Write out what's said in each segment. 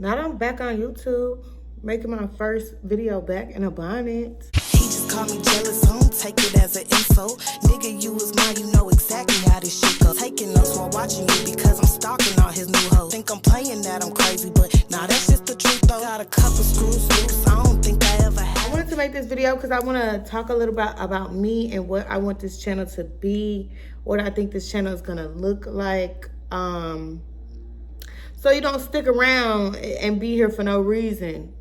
Now that I'm back on YouTube, making my first video back in a bonnet. He just called me jealous, I don't take it as an insult. Nigga, you was mine, you know exactly how this shit goes. Taking notes while watching you because I'm stalking all his new hoes. Think I'm playing that I'm crazy, but nah, that's just the truth though. Got a couple screws loose, I don't think I ever had. I wanted to make this video because I want to talk a little bit about me and what I want this channel to be, what I think this channel is gonna look like. So you don't stick around and be here for no reason.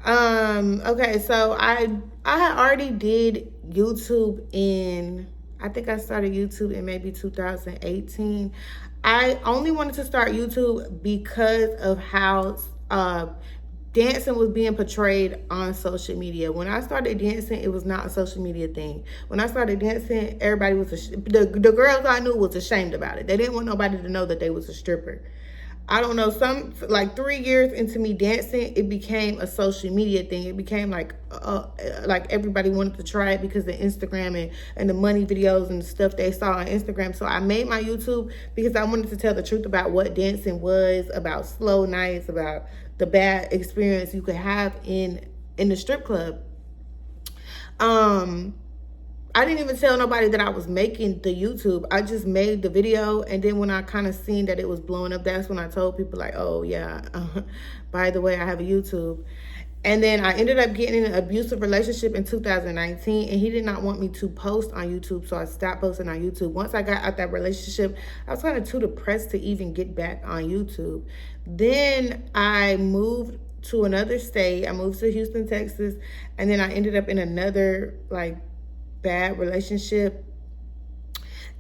Okay, so I had already did YouTube in, I think I started YouTube in maybe 2018. I only wanted to start YouTube because of how dancing was being portrayed on social media. When I started dancing, it was not a social media thing. When I started dancing, everybody was, the girls I knew was ashamed about it. They didn't want nobody to know that they was a stripper. I don't know, like 3 years into me dancing, it became a social media thing. It became like everybody wanted to try it because of Instagram and the money videos and stuff they saw on Instagram. So I made my YouTube because I wanted to tell the truth about what dancing was, about slow nights, about the bad experience you could have in the strip club. I didn't even tell nobody that I was making the YouTube. I just made the video, and then when I kind of seen that it was blowing up, that's when I told people like, oh yeah, by the way, I have a YouTube. And then I ended up getting in an abusive relationship in 2019, and he did not want me to post on YouTube, so I stopped posting on YouTube. Once I got out that relationship, I was kind of too depressed to even get back on YouTube. Then I moved to another state. I moved to Houston, Texas, and then I ended up in another like bad relationship.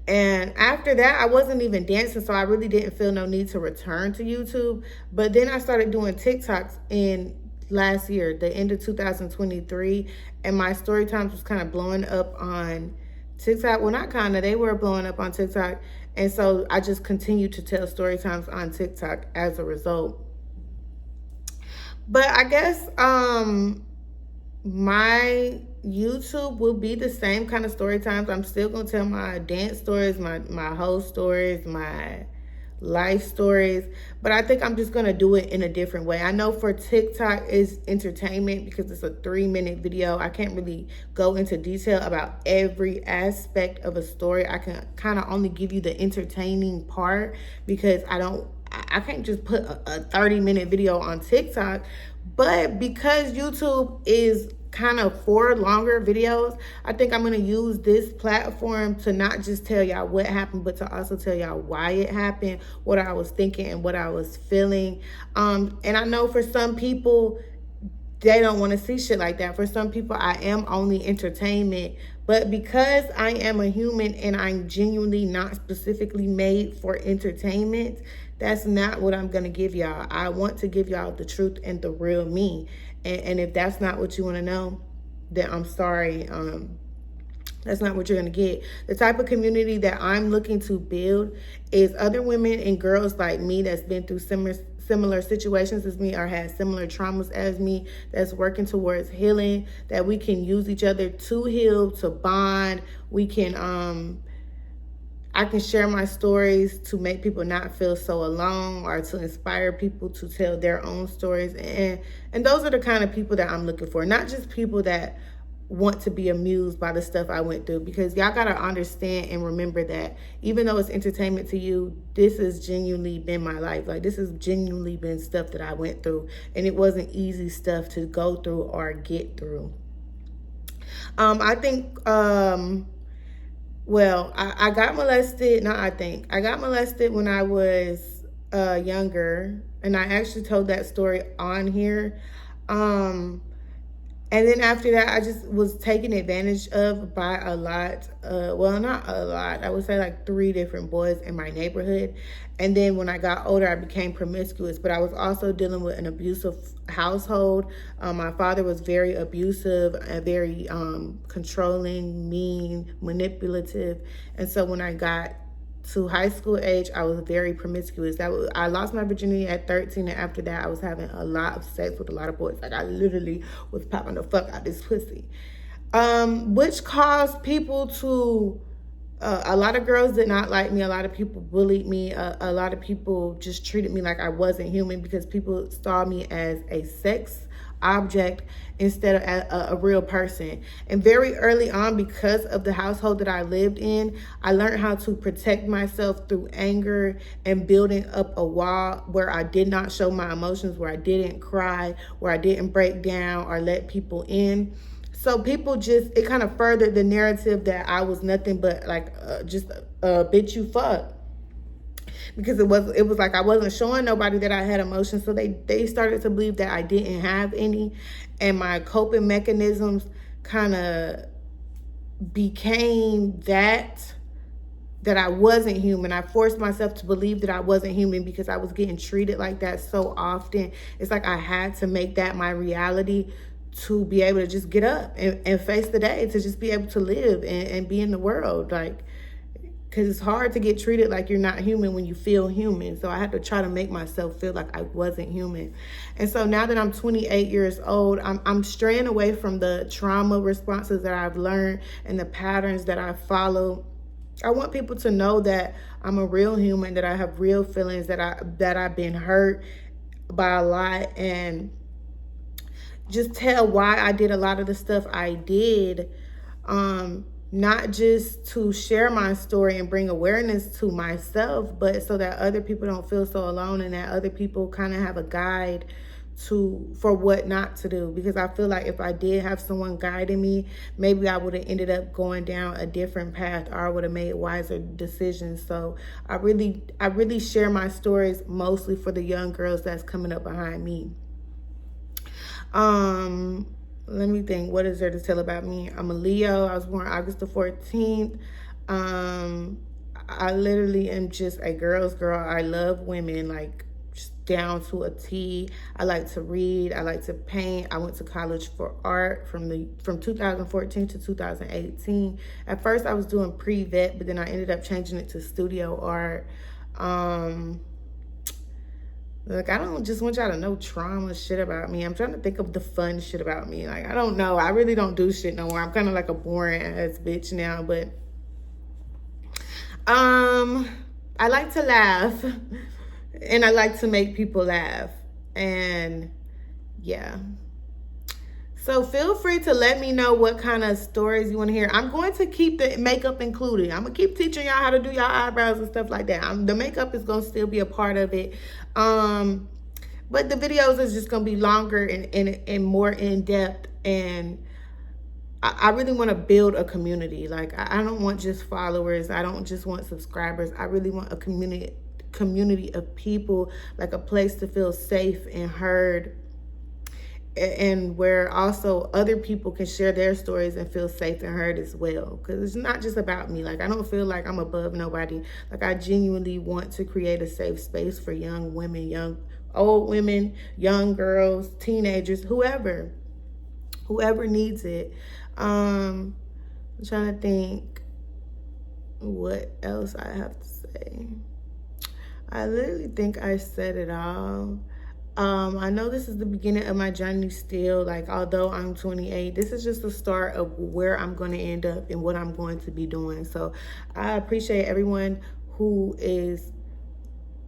And after that, I wasn't even dancing, so I really didn't feel no need to return to YouTube. But then I started doing TikToks in last year, the end of 2023, and my story times was kind of blowing up on TikTok. Well, not kind of, they were blowing up on TikTok. And so I just continued to tell story times on TikTok as a result. But I guess my YouTube will be the same kind of story times. I'm still gonna tell my dance stories, my whole stories, my life stories, but I think I'm just gonna do it in a different way. I know for TikTok is entertainment because it's a 3-minute video. I can't really go into detail about every aspect of a story. I can kind of only give you the entertaining part because I can't just put a 30-minute video on TikTok. But because YouTube is kind of for longer videos, I think I'm going to use this platform to not just tell y'all what happened, but to also tell y'all why it happened, what I was thinking and what I was feeling. And I know for some people, they don't want to see shit like that. For some people, I am only entertainment. But because I am a human and I'm genuinely not specifically made for entertainment, that's not what I'm going to give y'all. I want to give y'all the truth and the real me. And if that's not what you want to know, then I'm sorry. That's not what you're going to get. The type of community that I'm looking to build is other women and girls like me that's been through similar situations as me or had similar traumas as me, that's working towards healing, that we can use each other to heal, to bond. We can, I can share my stories to make people not feel so alone or to inspire people to tell their own stories. And those are the kind of people that I'm looking for, not just people that want to be amused by the stuff I went through, because y'all got to understand and remember that even though it's entertainment to you, this has genuinely been my life. Like, this has genuinely been stuff that I went through, and it wasn't easy stuff to go through or get through. I think, well, I got molested. I got molested when I was younger, and I actually told that story on here. And then after that, I just was taken advantage of by a lot. Well, not a lot. I would say like 3 different boys in my neighborhood. And then when I got older, I became promiscuous. But I was also dealing with an abusive household. My father was very abusive, very controlling, mean, manipulative. And so when I got to high school age, I was very promiscuous. I lost my virginity at 13, and after that, I was having a lot of sex with a lot of boys. Like, I literally was popping the fuck out this pussy, which caused people to A lot of girls did not like me. A lot of people bullied me. A lot of people just treated me like I wasn't human because people saw me as a sex object instead of a real person. And very early on, because of the household that I lived in, I learned how to protect myself through anger and building up a wall where I did not show my emotions, where I didn't cry, where I didn't break down or let people in. So people just, it kind of furthered the narrative that I was nothing but like just a bitch you fuck. Because it was like I wasn't showing nobody that I had emotions. So they started to believe that I didn't have any. And my coping mechanisms kind of became that I wasn't human. I forced myself to believe that I wasn't human because I was getting treated like that so often. It's like I had to make that my reality to be able to just get up and face the day, to just be able to live and be in the world. Like, because it's hard to get treated like you're not human when you feel human. So I had to try to make myself feel like I wasn't human. And so now that I'm 28 years old, I'm straying away from the trauma responses that I've learned and the patterns that I follow. I want people to know that I'm a real human, that I have real feelings, that I've been hurt by a lot, and just tell why I did a lot of the stuff I did. Not just to share my story and bring awareness to myself, but so that other people don't feel so alone and that other people kind of have a guide for what not to do. Because I feel like if I did have someone guiding me, maybe I would have ended up going down a different path, or I would have made wiser decisions. So I really share my stories mostly for the young girls that's coming up behind me. Let me think. What is there to tell about me? I'm a Leo. I was born August the 14th. I literally am just a girl's girl. I love women, like just down to a T. I like to read. I like to paint. I went to college for art from 2014 to 2018. At first, I was doing pre-vet, but then I ended up changing it to studio art. Like, I don't just want y'all to know trauma shit about me. I'm trying to think of the fun shit about me. Like, I don't know. I really don't do shit no more. I'm kind of like a boring ass bitch now, but I like to laugh and I like to make people laugh. And yeah. So feel free to let me know what kind of stories you want to hear. I'm going to keep the makeup included. I'm going to keep teaching y'all how to do y'all eyebrows and stuff like that. The makeup is going to still be a part of it. But the videos is just going to be longer and more in-depth. And I really want to build a community. Like, I don't want just followers. I don't just want subscribers. I really want a community of people, like a place to feel safe and heard, and where also other people can share their stories and feel safe and heard as well. Because it's not just about me. Like, I don't feel like I'm above nobody. Like, I genuinely want to create a safe space for young women, old women, young girls, teenagers, whoever needs it. I'm trying to think what else I have to say. I literally think I said it all. I know this is the beginning of my journey still. Like, although I'm 28, this is just the start of where I'm going to end up and what I'm going to be doing. So I appreciate everyone who is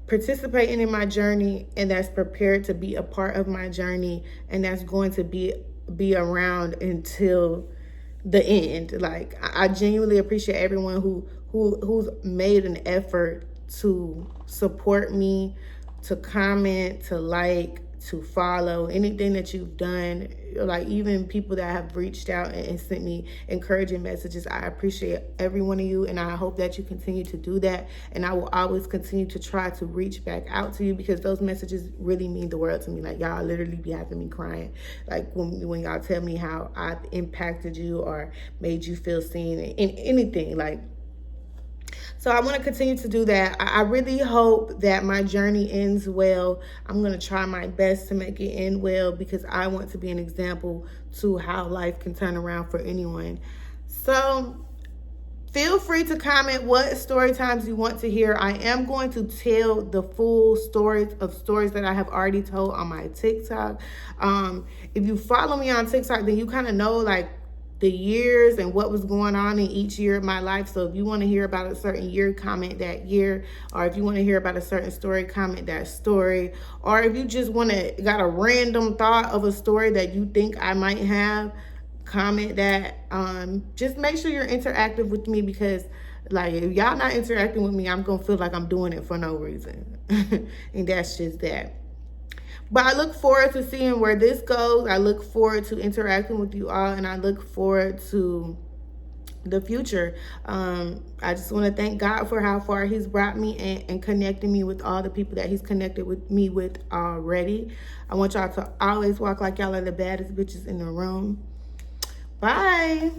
participating in my journey and that's prepared to be a part of my journey and that's going to be around until the end. Like, I genuinely appreciate everyone who's made an effort to support me, to comment, to like, to follow, anything that you've done. Like, even people that have reached out and sent me encouraging messages. I appreciate every one of you, and I hope that you continue to do that. And I will always continue to try to reach back out to you because those messages really mean the world to me. Like, y'all literally be having me crying. Like, when y'all tell me how I've impacted you or made you feel seen in anything, like. So I want to continue to do that. I really hope that my journey ends well. I'm going to try my best to make it end well because I want to be an example to how life can turn around for anyone. So feel free to comment what story times you want to hear. I am going to tell the full stories that I have already told on my TikTok. If you follow me on TikTok, then you kind of know, like, the years and what was going on in each year of my life. So if you want to hear about a certain year, comment that year. Or if you want to hear about a certain story, comment that story. Or if you just got a random thought of a story that you think I might have, comment that. Just make sure you're interactive with me, because like if y'all not interacting with me, I'm gonna feel like I'm doing it for no reason. And that's just that. But I look forward to seeing where this goes. I look forward to interacting with you all, and I look forward to the future. I just want to thank God for how far He's brought me, and connecting me with all the people that He's connected with me with already. I want y'all to always walk like y'all are the baddest bitches in the room. Bye.